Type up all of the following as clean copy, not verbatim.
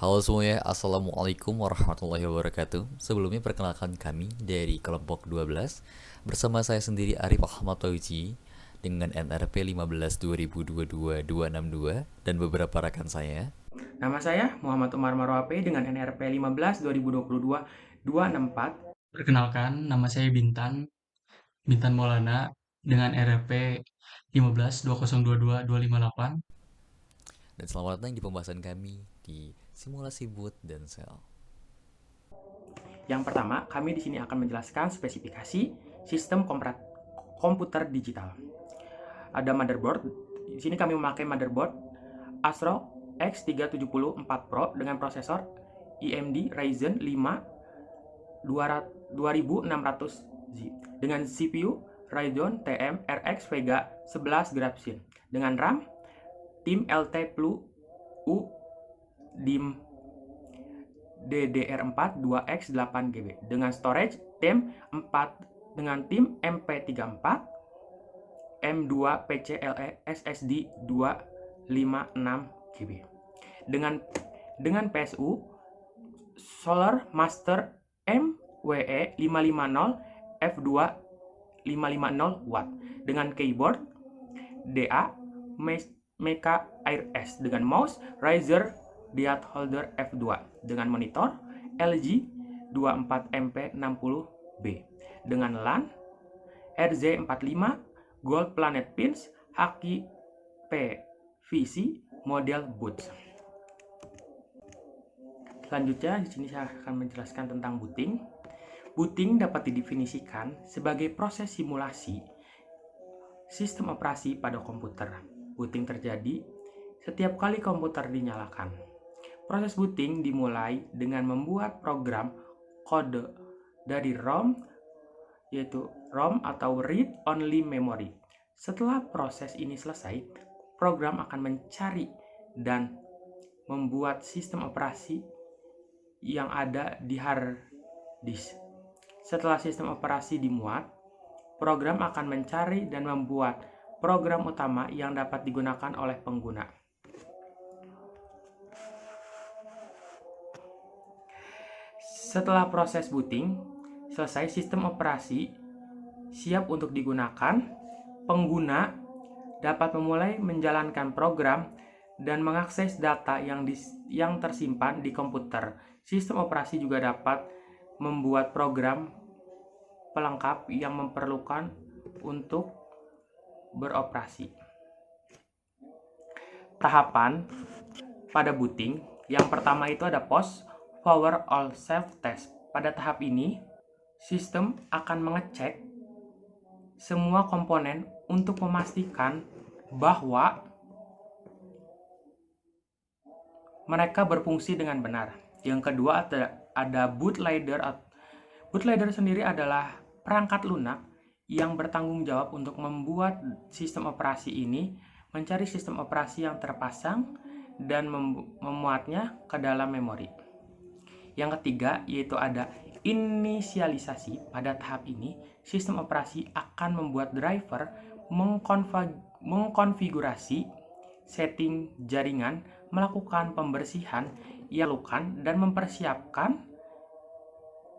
Halo semuanya, Assalamualaikum warahmatullahi wabarakatuh. Sebelumnya perkenalkan kami dari kelompok 12 bersama saya sendiri Arif Ahmad Tauji dengan NRP 15 2022 262 dan beberapa rekan saya. Nama saya Muhammad Umar Marwape dengan NRP 15 2022 264. Perkenalkan, nama saya Bintan Maulana dengan RP 15 2022 258. Dan selamat datang di pembahasan kami di simulasi boot dan sel. Yang pertama, kami di sini akan menjelaskan spesifikasi sistem komputer digital. Ada motherboard. Di sini kami memakai motherboard Astro X370 4 Pro dengan prosesor AMD Ryzen 5 2600Z dengan CPU Radeon TM RX Vega 11 Graphics dengan RAM Tim LT Plus U DIM DDR4 2X 8GB dengan storage TIM 4 dengan tim MP34 M2 PCLE SSD 256GB dengan PSU Solar Master MWE 550 F2 550 watt dengan keyboard DA Mecha Air S dengan mouse Razer Death Holder F2 dengan monitor LG 24MP60B dengan LAN RZ45 Gold Planet Pins Haki PVC model Boots. Selanjutnya di sini saya akan menjelaskan tentang booting. Booting dapat didefinisikan sebagai proses simulasi sistem operasi pada komputer. Booting terjadi setiap kali komputer dinyalakan. Proses booting dimulai dengan membuat program kode dari ROM, yaitu ROM atau Read Only Memory. Setelah proses ini selesai, program akan mencari dan membuat sistem operasi yang ada di hard disk. Setelah sistem operasi dimuat, program akan mencari dan membuat program utama yang dapat digunakan oleh pengguna. Setelah proses booting selesai, sistem operasi siap untuk digunakan. Pengguna dapat memulai menjalankan program dan mengakses data yang tersimpan di komputer. Sistem operasi juga dapat membuat program pelengkap yang memerlukan untuk beroperasi. Tahapan pada booting, yang pertama itu ada post power all self test. Pada tahap ini, sistem akan mengecek semua komponen untuk memastikan bahwa mereka berfungsi dengan benar. Yang kedua ada bootloader. Bootloader sendiri adalah perangkat lunak yang bertanggung jawab untuk membuat sistem operasi ini, mencari sistem operasi yang terpasang dan memuatnya ke dalam memori. Yang ketiga yaitu ada inisialisasi. Pada tahap ini, sistem operasi akan membuat driver mengkonfigurasi setting jaringan, melakukan pembersihan yang lakukan dan mempersiapkan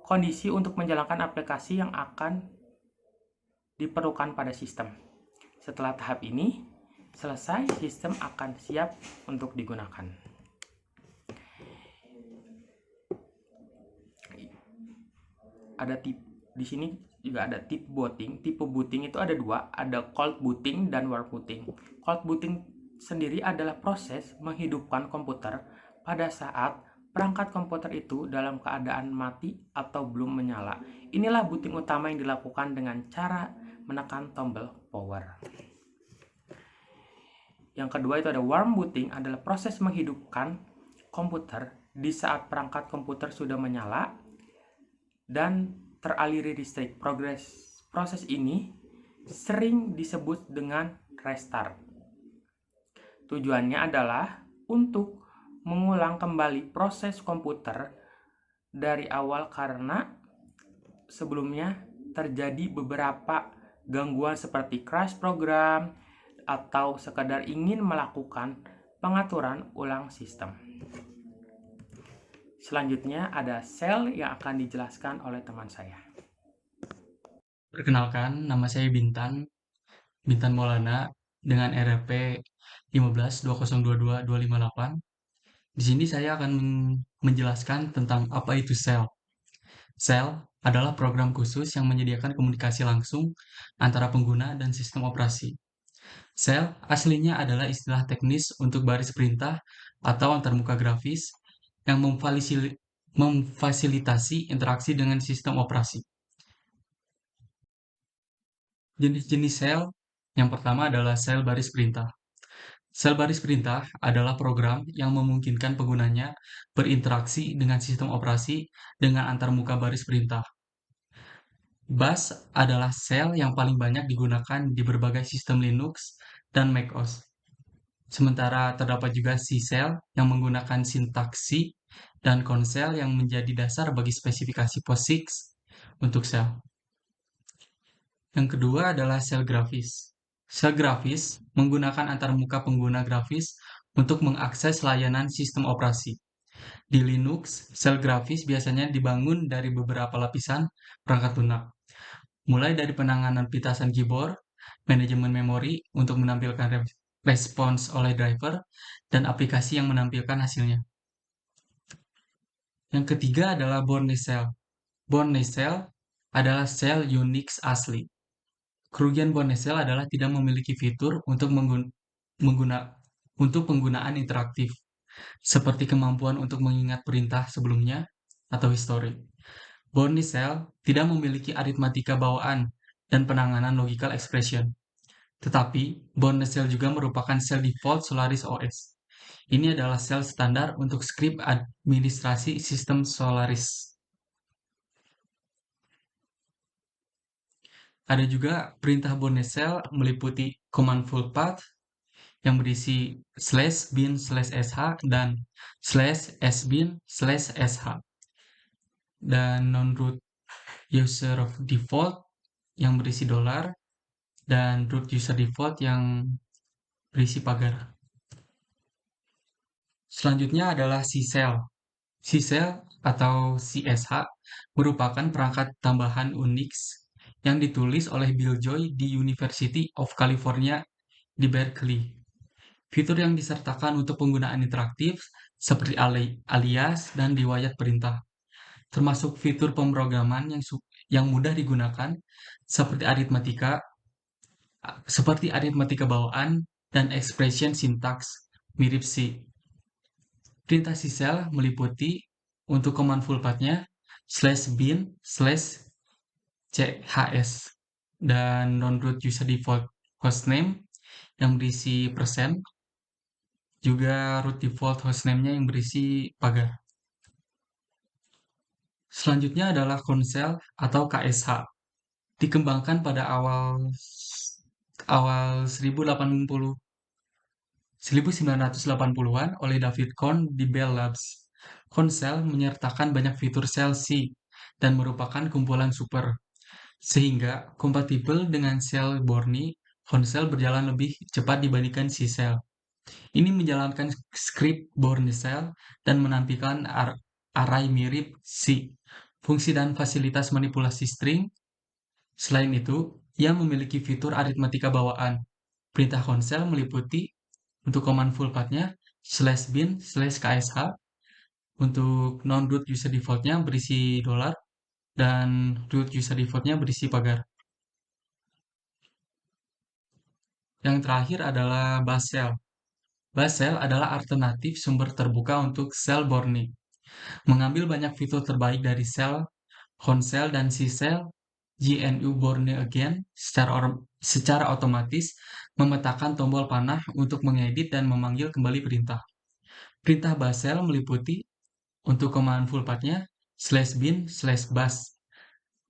kondisi untuk menjalankan aplikasi yang akan diperlukan pada sistem. Setelah tahap ini selesai, sistem akan siap untuk digunakan. Ada di sini juga ada tipe booting. Tipe booting itu ada dua, ada cold booting dan warm booting. Cold booting sendiri adalah proses menghidupkan komputer pada saat perangkat komputer itu dalam keadaan mati atau belum menyala. Inilah booting utama yang dilakukan dengan cara menekan tombol power. Yang kedua itu ada warm booting, adalah proses menghidupkan komputer di saat perangkat komputer sudah menyala dan teraliri listrik. Proses ini sering disebut dengan restart. Tujuannya adalah untuk mengulang kembali proses komputer dari awal karena sebelumnya terjadi beberapa gangguan seperti crash program atau sekadar ingin melakukan pengaturan ulang sistem. Selanjutnya ada sel yang akan dijelaskan oleh teman saya. Perkenalkan, nama saya Bintan Maulana dengan RRP 152022-258. Di sini saya akan menjelaskan tentang apa itu sel. Sel adalah program khusus yang menyediakan komunikasi langsung antara pengguna dan sistem operasi. Sel aslinya adalah istilah teknis untuk baris perintah atau antarmuka grafis yang memfasilitasi interaksi dengan sistem operasi. Jenis-jenis sel yang pertama adalah sel baris perintah. Sel baris perintah adalah program yang memungkinkan penggunanya berinteraksi dengan sistem operasi dengan antarmuka baris perintah. Bus adalah sel yang paling banyak digunakan di berbagai sistem Linux dan macOS. Sementara terdapat juga C-Shell yang menggunakan sintaks C dan Concel yang menjadi dasar bagi spesifikasi POSIX untuk sel. Yang kedua adalah sel grafis. Sel grafis menggunakan antarmuka pengguna grafis untuk mengakses layanan sistem operasi. Di Linux, sel grafis biasanya dibangun dari beberapa lapisan perangkat lunak, mulai dari penanganan pitasan keyboard, manajemen memori untuk menampilkan respons oleh driver, dan aplikasi yang menampilkan hasilnya. Yang ketiga adalah Bourne Shell. Bourne Shell adalah sel Unix asli. Kerugian Bourne Shell adalah tidak memiliki fitur untuk penggunaan interaktif, seperti kemampuan untuk mengingat perintah sebelumnya atau histori. Bourne Shell tidak memiliki aritmatika bawaan dan penanganan logical expression. Tetapi, Bourne Shell juga merupakan sel default Solaris OS. Ini adalah sel standar untuk skrip administrasi sistem Solaris. Ada juga perintah Bourne Shell meliputi command full path yang berisi /bin/sh dan /sbin/sh dan non-root user of default yang berisi $, dan root user default yang berisi pagar. Selanjutnya adalah C-Shell. C-Shell atau CSH merupakan perangkat tambahan Unix yang ditulis oleh Bill Joy di University of California di Berkeley. Fitur yang disertakan untuk penggunaan interaktif seperti alias dan riwayat perintah, termasuk fitur pemrograman yang mudah digunakan seperti aritmatika bawaan dan expression syntax mirip C. Perintah C-Shell meliputi untuk command full path-nya /bin/chs dan non-root user default hostname yang berisi %, juga root default hostname-nya yang berisi pagar. Selanjutnya adalah Concel atau KSH. Dikembangkan pada awal 1980-an oleh David Kohn di Bell Labs. Concel menyertakan banyak fitur sel C dan merupakan kumpulan super, sehingga kompatibel dengan sel Bourne. Concel berjalan lebih cepat dibandingkan C-Shell. Ini menjalankan skrip Bourne Shell dan menampilkan array mirip C, fungsi dan fasilitas manipulasi string. Selain itu, ia memiliki fitur aritmatika bawaan. Perintah Concel meliputi untuk command full path-nya /bin/ksh, untuk non-root user default-nya berisi $, dan root user default-nya berisi pagar. Yang terakhir adalah Bash Shell. Bash Shell adalah alternatif sumber terbuka untuk sel Bourne. Mengambil banyak fitur terbaik dari sel, Concel dan C-Shell, GNU Bourne Again secara otomatis memetakan tombol panah untuk mengedit dan memanggil kembali perintah. Perintah Bash Shell meliputi untuk command full path-nya /bin/bash,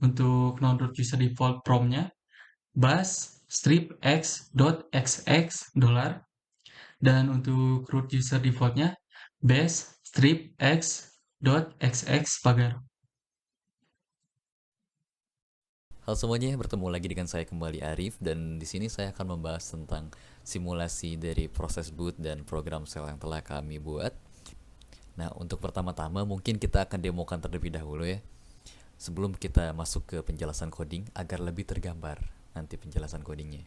untuk non-root user default prompt-nya bash -x.xx $, dan untuk root user default-nya bash -x.xx pagar. Halo semuanya, bertemu lagi dengan saya kembali Arif, dan di sini saya akan membahas tentang simulasi dari proses boot dan program sel yang telah kami buat. Nah, untuk pertama-tama mungkin kita akan demokan terlebih dahulu ya. Sebelum kita masuk ke penjelasan coding agar lebih tergambar nanti penjelasan codingnya.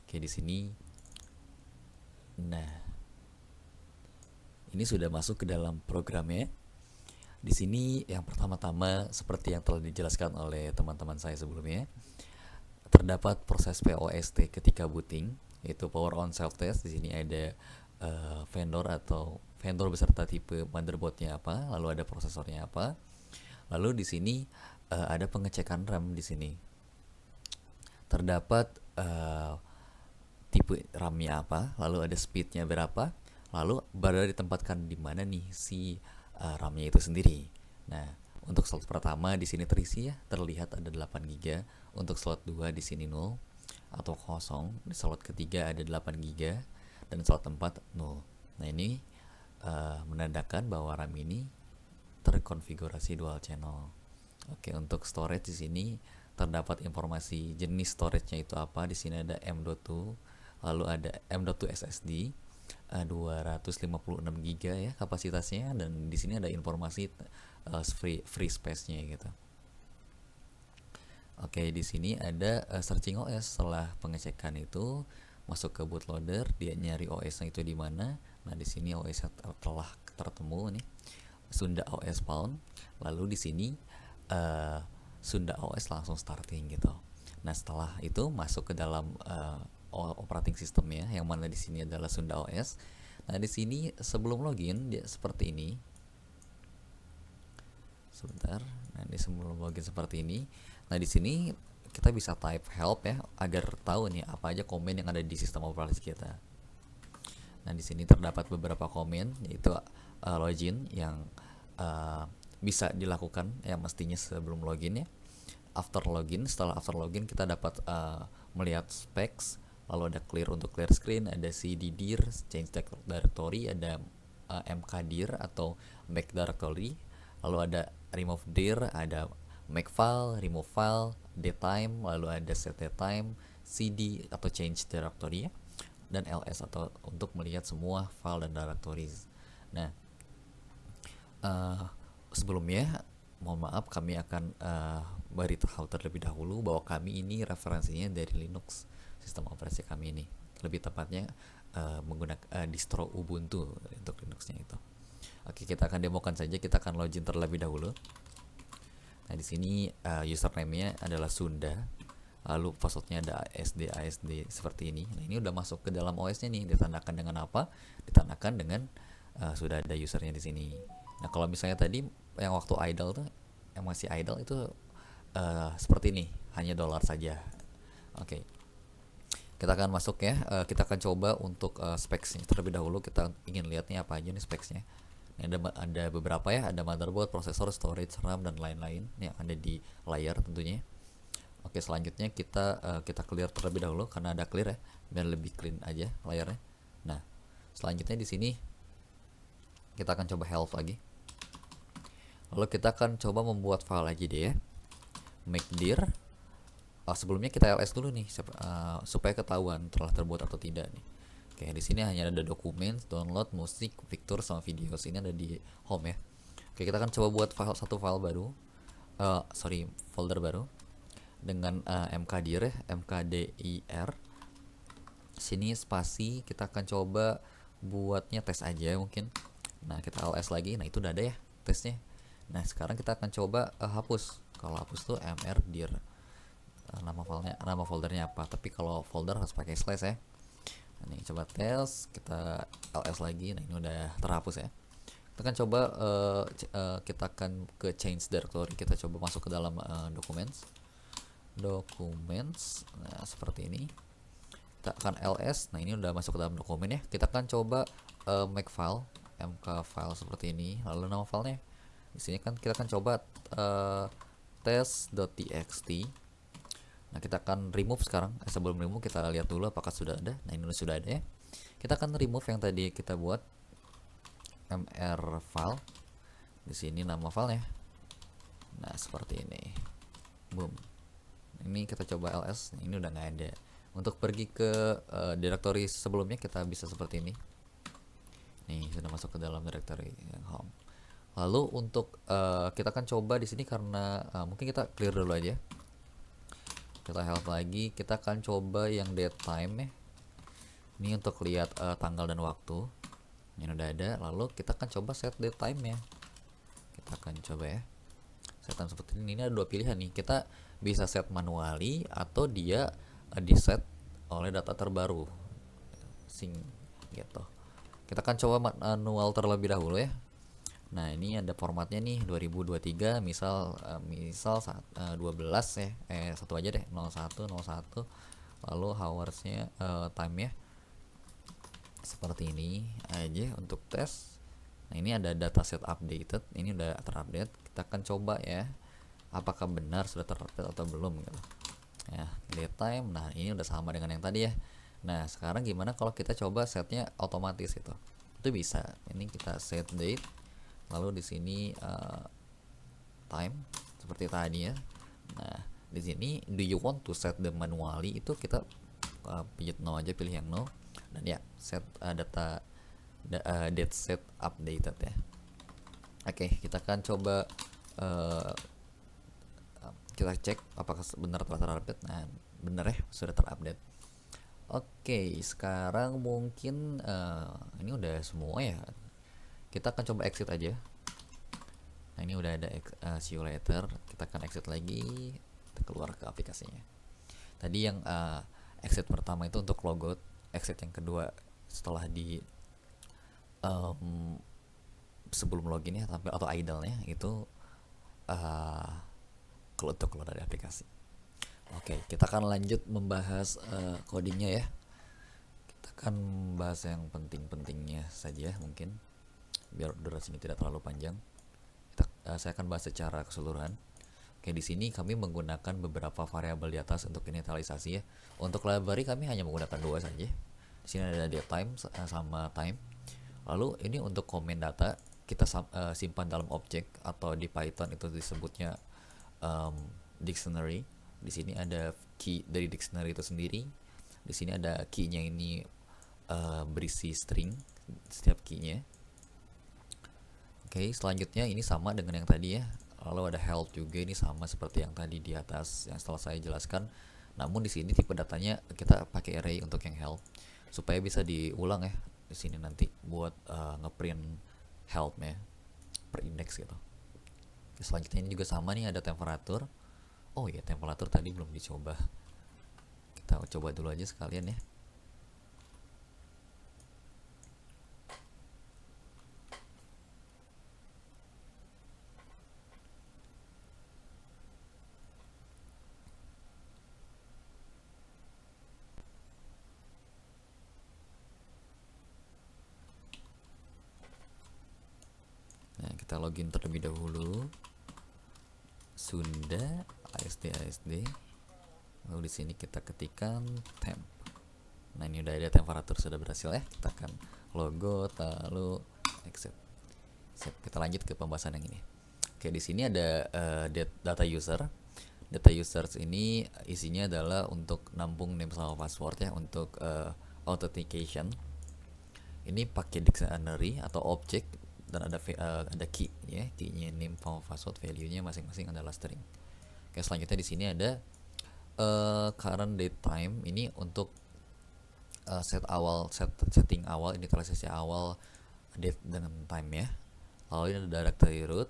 Oke, di sini. Nah, ini sudah masuk ke dalam programnya. Di sini yang pertama-tama seperti yang telah dijelaskan oleh teman-teman saya sebelumnya, terdapat proses POST ketika booting, yaitu power on self test. Di sini ada vendor atau vendor beserta tipe motherboardnya apa, lalu ada prosesornya apa, lalu di sini ada pengecekan RAM. Di sini terdapat tipe RAM-nya apa, lalu ada speednya berapa, lalu berada ditempatkan di mana nih si RAM-nya itu sendiri. Nah, untuk slot pertama di sini terisi ya, terlihat ada 8 GB. Untuk slot 2 di sini 0 atau kosong. Di slot ketiga ada 8 GB dan slot 4 0. Nah, ini menandakan bahwa RAM ini terkonfigurasi dual channel. Oke, untuk storage di sini terdapat informasi jenis storage-nya itu apa. Di sini ada M.2, lalu ada M.2 SSD 256 GB ya kapasitasnya, dan di sini ada informasi free space-nya gitu. Oke, di sini ada searching OS. Setelah pengecekan itu masuk ke bootloader, dia nyari OS-nya itu di mana. Nah, di sini OS telah tertemu nih, Sunda OS Pound. Lalu di sini Sunda OS langsung starting gitu. Nah, setelah itu masuk ke dalam operating systemnya, yang mana di sini adalah Sunda OS. Nah, di sini sebelum login dia seperti ini. Sebentar. Nah, di sebelum login seperti ini. Nah, di sini kita bisa type help ya, agar tahu nih apa aja komen yang ada di sistem operasi kita. Nah, di sini terdapat beberapa komen, yaitu login yang bisa dilakukan ya mestinya sebelum login ya. Setelah after login kita dapat melihat specs, lalu ada clear untuk clear screen, ada cd-dir, change directory, ada mkdir atau make directory, lalu ada remove dir, ada make file, remove file, datetime, lalu ada set datetime, cd atau change directory ya, dan ls atau untuk melihat semua file dan directories. Nah, sebelumnya mohon maaf, kami akan beritahu terlebih dahulu bahwa kami ini referensinya dari Linux, sistem operasi kami ini, lebih tepatnya menggunakan distro Ubuntu untuk Linuxnya itu. Oke, kita akan demokan saja. Kita akan login terlebih dahulu. Nah, di sini username-nya adalah Sunda, lalu passwordnya ada ASD seperti ini. Nah, ini udah masuk ke dalam OS-nya nih. Ditandakan dengan apa? Ditandakan dengan sudah ada usernya di sini. Nah, kalau misalnya tadi yang waktu idle tuh, yang masih idle itu seperti ini, hanya $, saja. Oke, kita akan masuk ya. Kita akan coba untuk specs-nya terlebih dahulu. Kita ingin lihat nih apa aja nih specs-nya. Ini ada beberapa ya, ada motherboard, prosesor, storage, RAM, dan lain-lain yang ada di layar tentunya. Oke, selanjutnya kita clear terlebih dahulu karena ada clear ya, biar lebih clean aja layarnya. Nah, selanjutnya di sini kita akan coba health lagi. Lalu kita akan coba membuat file lagi deh ya. Make dir. Sebelumnya kita ls dulu nih supaya ketahuan telah terbuat atau tidak nih. Oke, di sini hanya ada dokumen, download, musik, picture, sama videos. Ini ada di home ya. Oke, kita akan coba buat satu file baru. Folder baru dengan mkdir ya, mkdir. Sini spasi, kita akan coba buatnya tes aja mungkin. Nah, kita ls lagi. Nah, itu udah ada ya tesnya. Nah, sekarang kita akan coba hapus. Kalau hapus tuh mrdir. Nama foldernya apa? Tapi kalau folder harus pakai slash ya. Nah, ini coba tes, kita ls lagi. Nah, ini udah terhapus ya. Kita akan coba kita akan ke change directory. Kita coba masuk ke dalam documents. Nah, seperti ini. Kita akan ls. Nah, ini udah masuk ke dalam dokumen ya. Kita akan coba make file, mk file seperti ini. Lalu nama filenya di sini kan kita akan coba test.txt. Nah, kita akan remove sekarang. Sebelum remove kita lihat dulu apakah sudah ada. Nah, ini sudah ada ya. Kita akan remove yang tadi kita buat, mr file. Di sini nama filenya. Nah, seperti ini. Boom. Ini kita coba ls. Nah, ini udah nggak ada. Untuk pergi ke directory sebelumnya kita bisa seperti ini. Nih sudah masuk ke dalam directory yang home. Lalu untuk kita akan coba di sini karena mungkin kita clear dulu aja. Kita help lagi, kita akan coba yang date time ya. Ini untuk lihat tanggal dan waktu. Ini udah ada. Lalu kita akan coba set date time ya. Kita akan coba ya. Set time seperti ini. Ini ada dua pilihan nih. Kita bisa set manually atau dia di set oleh data terbaru. Gitu. Kita akan coba manual terlebih dahulu ya. Nah, ini ada formatnya nih 2023 misal 12 ya. Satu aja deh, 01 lalu hoursnya time ya. Seperti ini aja untuk tes. Nah, ini ada dataset updated, ini udah terupdate. Kita akan coba ya apakah benar sudah terupdate atau belum gitu. Ya, date time. Nah, ini udah sama dengan yang tadi ya. Nah, sekarang gimana kalau kita coba setnya otomatis itu? Itu bisa. Ini kita set date. Lalu di sini time seperti tadi ya. Nah, di sini do you want to set the manually, itu kita pijat no aja, pilih yang no, dan ya set date set updated ya. Oke, kita akan coba kita cek apakah benar telah terupdate. Nah, benar ya, sudah terupdate. Oke, sekarang mungkin ini udah semua ya. Kita akan coba exit aja. Nah, ini udah ada see you later. Kita akan exit lagi, kita keluar ke aplikasinya. Tadi yang exit pertama itu untuk logout, exit yang kedua setelah di sebelum login ya, tampil atau idle-nya itu kalau untuk keluar dari aplikasi. Oke, kita akan lanjut membahas codingnya ya. Kita akan bahas yang penting-pentingnya saja mungkin, biar durasinya tidak terlalu panjang. Saya akan bahas secara keseluruhan. Oke, di sini kami menggunakan beberapa variabel di atas untuk initialisasi ya. Untuk library kami hanya menggunakan dua saja. Di sini ada date time sama time. Lalu ini untuk comment data kita simpan dalam objek, atau di Python itu disebutnya dictionary. Di sini ada key dari dictionary itu sendiri. Di sini ada key-nya ini berisi string setiap key-nya. Oke, selanjutnya ini sama dengan yang tadi ya. Lalu ada help juga, ini sama seperti yang tadi di atas yang setelah saya jelaskan. Namun di sini tipe datanya kita pakai array untuk yang help supaya bisa diulang ya di sini nanti buat ngeprint helpnya per index gitu. Oke, selanjutnya ini juga sama nih, ada temperatur. Oh iya, temperatur tadi belum dicoba. Kita coba dulu aja sekalian ya. Nah, kita login terlebih dahulu. Sunda ASD. Lalu di sini kita ketikkan temp. Nah, ini udah ada temperatur, sudah berhasil ya. Kita akan logo lalu exit. Sip, kita lanjut ke pembahasan yang ini. Oke, di sini ada data user. Data users ini isinya adalah untuk nampung name sama password ya, untuk authentication. Ini pakai dictionary atau objek, dan ada key ya, key-nya name sama password, value-nya masing-masing adalah string. Oke, selanjutnya di sini ada current date time, ini untuk setting awal, initialisasi awal date dengan time ya. Lalu ini ada directory root.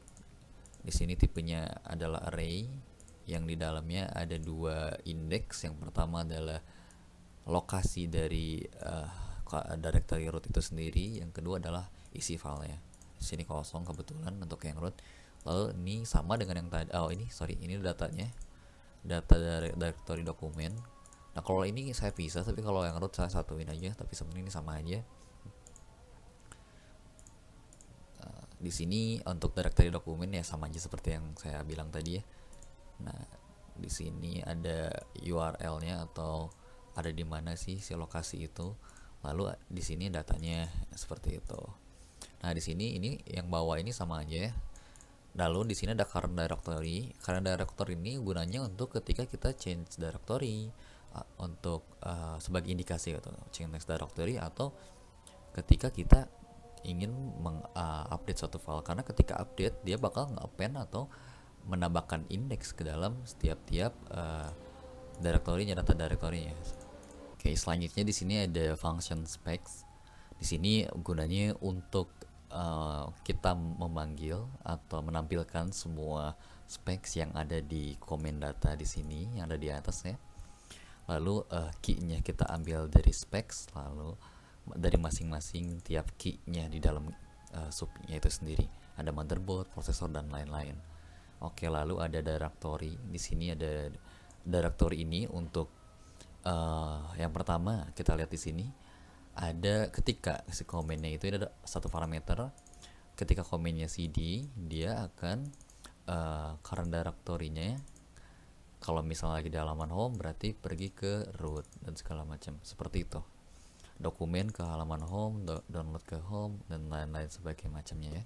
Di sini tipenya adalah array, yang di dalamnya ada dua index. Yang pertama adalah lokasi dari directory root itu sendiri, yang kedua adalah isi filenya. Di sini kosong kebetulan untuk yang root. Lalu ini sama dengan yang tadi. Ini datanya, data dari directory dokumen. Nah, kalau ini saya pisah, tapi kalau yang root saya satuin aja, tapi sebenarnya ini sama aja. Di sini untuk directory dokumen ya sama aja seperti yang saya bilang tadi ya. Nah, di sini ada URL-nya atau ada di mana sih si lokasi itu. Lalu di sini datanya seperti itu. Nah, di sini ini yang bawah ini sama aja ya. Lalu di sini ada current directory. Current directory ini gunanya untuk ketika kita change directory, untuk sebagai indikasi gitu, change next directory, atau ketika kita ingin mengupdate suatu file, karena ketika update dia bakal nge-append atau menambahkan indeks ke dalam setiap direktorinya, data direktorinya. Oke, selanjutnya di sini ada function specs. Di sini gunanya untuk kita memanggil atau menampilkan semua specs yang ada di komen data di sini yang ada di atas ya. Lalu key-nya kita ambil dari specs, lalu dari masing-masing tiap key-nya di dalam sub-nya itu sendiri. Ada motherboard, prosesor dan lain-lain. Oke, lalu ada directory. Di sini ada directory ini untuk yang pertama kita lihat di sini ada ketika si komennya itu ada satu parameter, ketika komennya cd dia akan current directory-nya, kalau misalnya lagi di halaman home berarti pergi ke root dan segala macam seperti itu, dokumen ke halaman home, download ke home dan lain-lain sebagai macamnya ya.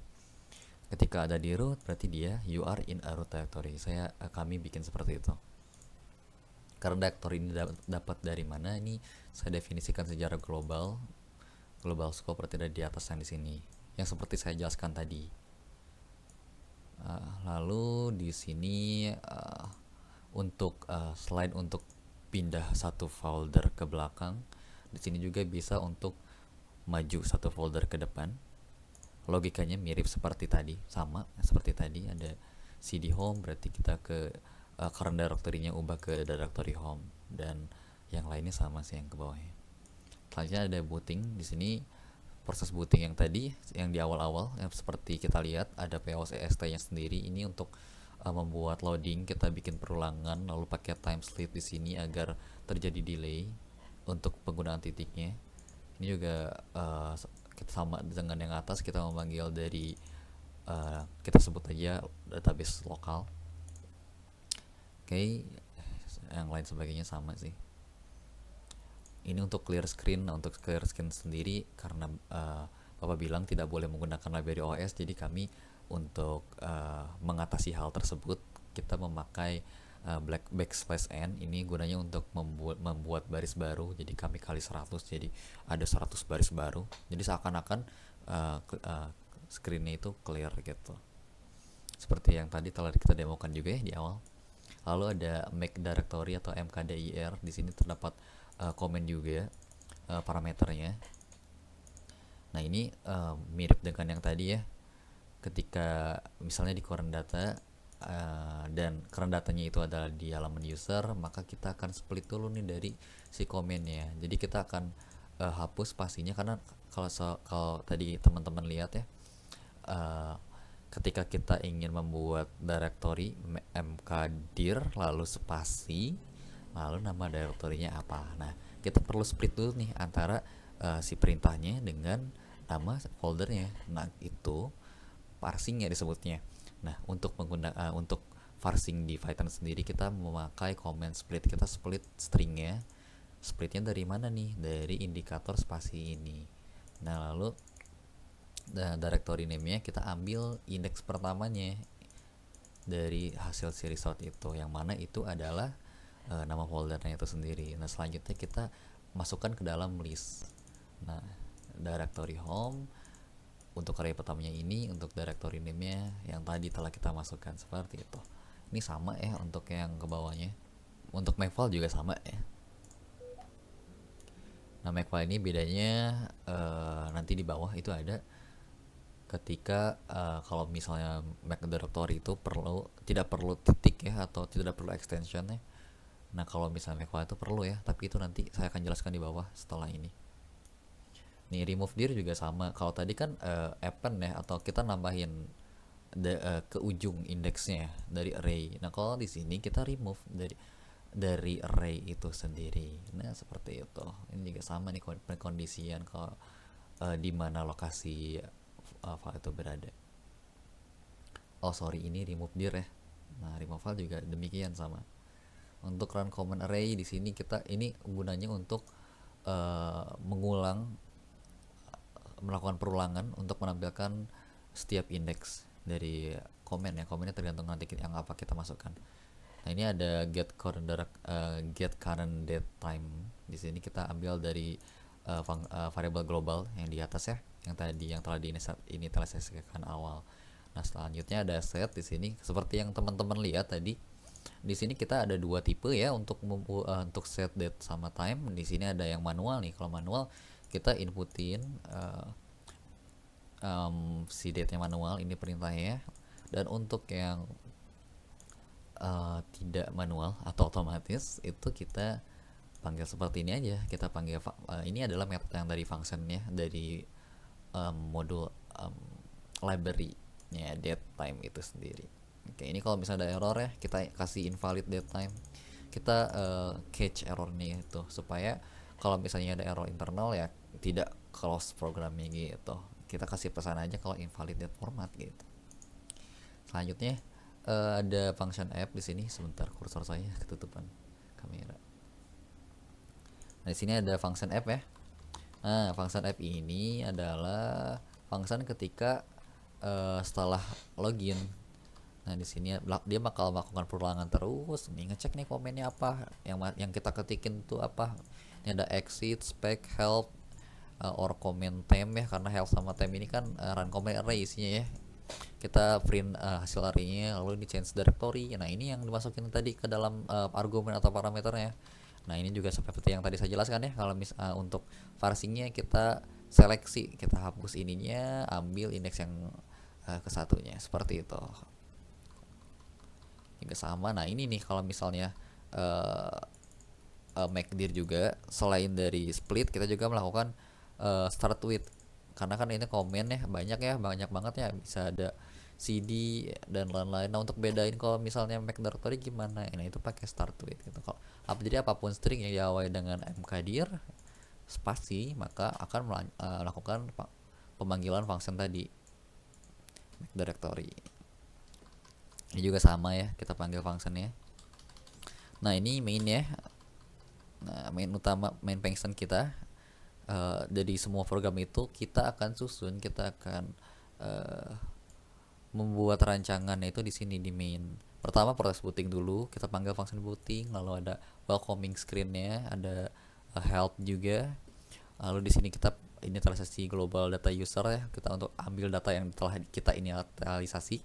Ketika ada di root berarti dia you are in a root directory. Kami bikin seperti itu. Karena directory ini dapat dari mana, ini saya definisikan secara global scope berarti ada di atas yang di sini, yang seperti saya jelaskan tadi. Lalu di sini untuk selain untuk pindah satu folder ke belakang, di sini juga bisa untuk maju satu folder ke depan. Logikanya mirip seperti tadi, sama seperti tadi, ada cd home berarti kita ke current directory-nya ubah ke directory home, dan yang lainnya sama sih yang ke bawahnya. Selanjutnya ada booting. Di sini proses booting yang tadi yang di awal-awal yang seperti kita lihat ada POCST-nya sendiri. Ini untuk membuat loading, kita bikin perulangan lalu pakai time sleep di sini agar terjadi delay untuk penggunaan titiknya. Ini juga kita sama dengan yang atas, kita memanggil dari kita sebut aja database lokal. Oke, yang lain sebagainya sama sih. Ini untuk clear screen. Nah, untuk clear screen sendiri karena Bapak bilang tidak boleh menggunakan library OS, jadi kami untuk mengatasi hal tersebut kita memakai backslash n. Ini gunanya untuk membuat baris baru, jadi kami kali 100, jadi ada 100 baris baru, jadi seakan-akan screennya itu clear gitu, seperti yang tadi telah kita demokan juga ya di awal. Lalu ada make directory atau mkdir. Di sini terdapat komen juga parameternya. Nah, ini mirip dengan yang tadi ya. Ketika misalnya di current data dan current datanya itu adalah di halaman user, maka kita akan split dulu nih dari si komennya. Jadi kita akan hapus pastinya, karena kalau tadi teman-teman lihat ya, ketika kita ingin membuat directory mkdir lalu spasi lalu nama directory-nya apa. Nah, kita perlu split dulu nih antara si perintahnya dengan nama foldernya. Nah, itu parsing ya disebutnya. Nah, untuk untuk parsing di Python sendiri kita memakai command split. Kita split stringnya. Splitnya dari mana nih? Dari indikator spasi ini. Nah, lalu directory name-nya kita ambil indeks pertamanya dari hasil si result itu, yang mana itu adalah nama foldernya itu sendiri. Nah, selanjutnya kita masukkan ke dalam list. Nah, directory home untuk array pertamanya ini, untuk directory name-nya yang tadi telah kita masukkan seperti itu. Ini sama ya untuk yang ke bawahnya. Untuk makefile juga sama ya. Nah, makefile ini bedanya nanti di bawah itu ada. Ketika kalau misalnya make directory itu tidak perlu titik ya, atau tidak perlu extension ya. Nah, kalau misalnya makefile itu perlu ya, tapi itu nanti saya akan jelaskan di bawah setelah ini. Nih, remove dir juga sama. Kalau tadi kan append ya, atau kita nambahin ke ujung indeksnya dari array. Nah, kalau di sini kita remove dari array itu sendiri. Nah, seperti itu. Ini juga sama nih pengkondisian kalau di mana lokasi file itu berada. Oh sorry, ini remove dir ya. Nah, remove file juga demikian sama. Untuk run command array di sini kita ini gunanya untuk melakukan perulangan untuk menampilkan setiap indeks dari komen ya. Komennya tergantung nanti yang apa kita masukkan. Nah, ini ada get current date time. Di sini kita ambil dari variabel global yang di atas ya, yang telah diinisialisasikan awal. Nah, selanjutnya ada set di sini seperti yang teman-teman lihat tadi. Di sini kita ada dua tipe ya untuk set date sama time. Di sini ada yang manual nih. Kalau manual kita inputin si date-nya manual, ini perintahnya. Dan untuk yang tidak manual atau otomatis itu kita panggil seperti ini aja. Kita panggil ini adalah metode yang dari functionnya dari modul library-nya datetime itu sendiri. Oke, ini kalau misalnya ada error ya, kita kasih invalid datetime. Kita catch errornya itu supaya kalau misalnya ada error internal ya tidak close programnya gitu. Kita kasih pesan aja kalau invalid date format gitu. Selanjutnya ada function app di sini. Sebentar, kursor saya ketutupan kamera. Nah, di sini ada function app ya. Nah, function app ini adalah function ketika setelah login. Nah, di sini dia bakal melakukan perulangan terus nih, ngecek nih komennya apa, yang kita ketikin tuh apa. Ini ada exit, spec, help, or comment time ya, karena help sama time ini kan run comment array isinya ya. Kita print hasil arraynya, lalu ini change directory. Nah, ini yang dimasukin tadi ke dalam argumen atau parameternya. Nah, ini juga seperti yang tadi saya jelaskan ya, kalau untuk parsingnya kita seleksi, kita hapus ininya, ambil indeks yang ke satunya, seperti itu. Juga sama. Nah, ini nih kalau misalnya make dir juga, selain dari split kita juga melakukan start with, karena kan ini komen ya banyak banget ya, bisa ada CD dan lain-lain. Nah, untuk bedain kalau misalnya make directory gimana, nah itu pakai start with gitu. Jadi apapun string yang diawali dengan mkdir spasi, maka akan melakukan pemanggilan function tadi make directory. Ini juga sama ya, kita panggil functionnya. Nah, ini main ya. Nah, main function kita. Dari semua program itu kita akan membuat rancangannya itu di sini di main. Pertama proses booting dulu, kita panggil function booting, lalu ada welcoming screen-nya, ada help juga. Lalu di sini kita inisialisasi global data user ya, kita untuk ambil data yang telah kita inisialisasi.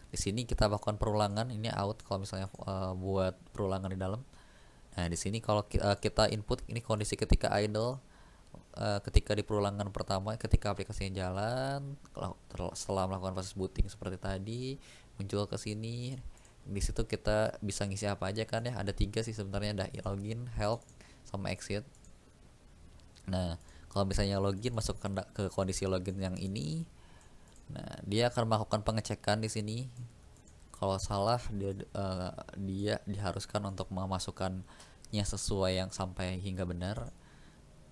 Di sini kita lakukan perulangan, ini out kalau misalnya buat perulangan di dalam. Nah, di sini kalau kita input ini kondisi ketika idle, ketika di perulangan pertama, ketika aplikasinya jalan, setelah melakukan proses booting seperti tadi, muncul ke sini. Di situ kita bisa ngisi apa aja kan ya, ada 3 sih sebenarnya, ada login, help, sama exit. Nah, kalau misalnya login, masuk ke kondisi login yang ini. Nah, dia akan melakukan pengecekan di sini. Kalau salah dia diharuskan untuk memasukkannya sesuai yang sampai hingga benar.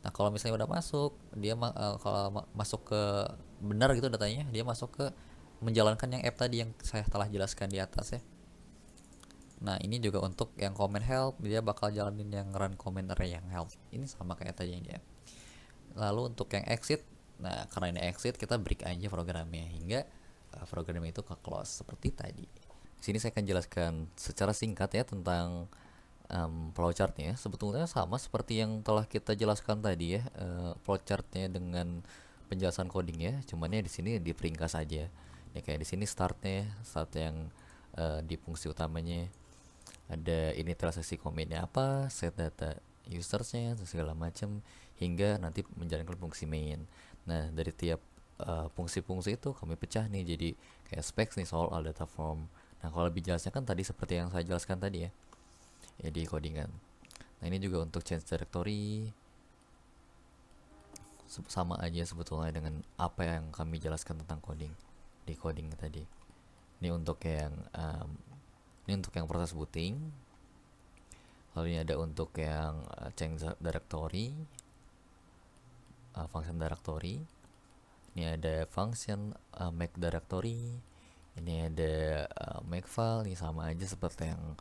Nah, kalau misalnya udah masuk, dia kalau masuk ke benar gitu datanya, dia masuk ke menjalankan yang app tadi yang saya telah jelaskan di atas ya. Nah, ini juga untuk yang comment help, dia bakal jalanin yang run comment array yang help. Ini sama kayak tadi yang dia. Lalu untuk yang exit, nah karena ini exit, kita break aja programnya hingga program itu ke close seperti tadi. Di sini saya akan jelaskan secara singkat ya tentang flowchartnya. Sebetulnya sama seperti yang telah kita jelaskan tadi ya, flowchartnya dengan penjelasan codingnya, cuman ya di sini diperingkas aja. Ya kayak di sini start yang di fungsi utamanya ada initialisasi komennya apa, set data usersnya segala macam, hingga nanti menjalankan fungsi main. Nah, dari tiap fungsi-fungsi itu kami pecah nih jadi kayak specs nih, soal all data form. Nah, kalau lebih jelasnya kan tadi seperti yang saya jelaskan tadi ya di codingan. Nah, ini juga untuk change directory sama aja sebetulnya dengan apa yang kami jelaskan tentang coding di coding tadi. Ini untuk yang proses booting. Lalu ini ada untuk yang change directory, function directory. Ini ada function make directory. Ini ada make file. Ini sama aja seperti yang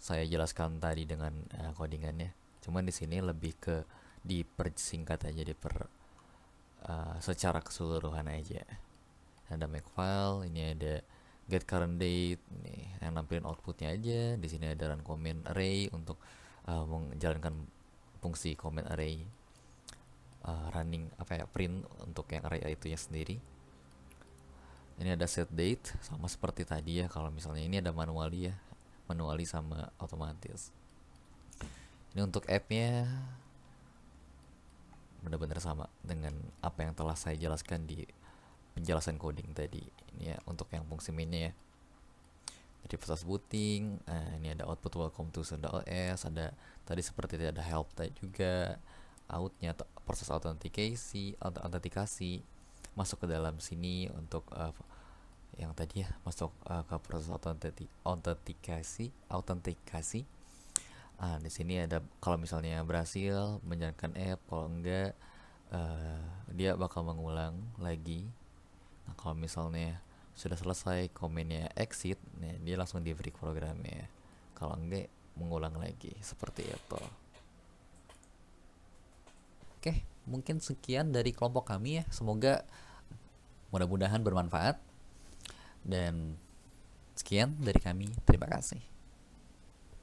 saya jelaskan tadi dengan codingannya. Cuman di sini lebih ke dipersingkat aja, secara keseluruhan aja. Ada make file, ini ada get current date, nih yang nampilin outputnya aja. Di sini ada run comment array untuk menjalankan fungsi comment array. running print untuk yang area itu ya sendiri. Ini ada set date sama seperti tadi ya. Kalau misalnya ini ada manually ya, manually sama otomatis. Ini untuk app-nya benar-benar sama dengan apa yang telah saya jelaskan di penjelasan coding tadi. Ini ya untuk yang fungsi mainnya ya. Jadi proses booting, ini ada output welcome to Sunda.os, ada tadi seperti itu ada help tadi juga, outnya proses autentikasi masuk ke dalam sini untuk yang tadi ya masuk ke proses autentikasi. Di sini ada kalau misalnya berhasil menjalankan app, kalau enggak dia bakal mengulang lagi. Nah, kalau misalnya sudah selesai komennya exit, nah dia langsung di break programnya. Kalau enggak mengulang lagi seperti itu. Oke, mungkin sekian dari kelompok kami ya. Semoga mudah-mudahan bermanfaat. Dan sekian dari kami. Terima kasih.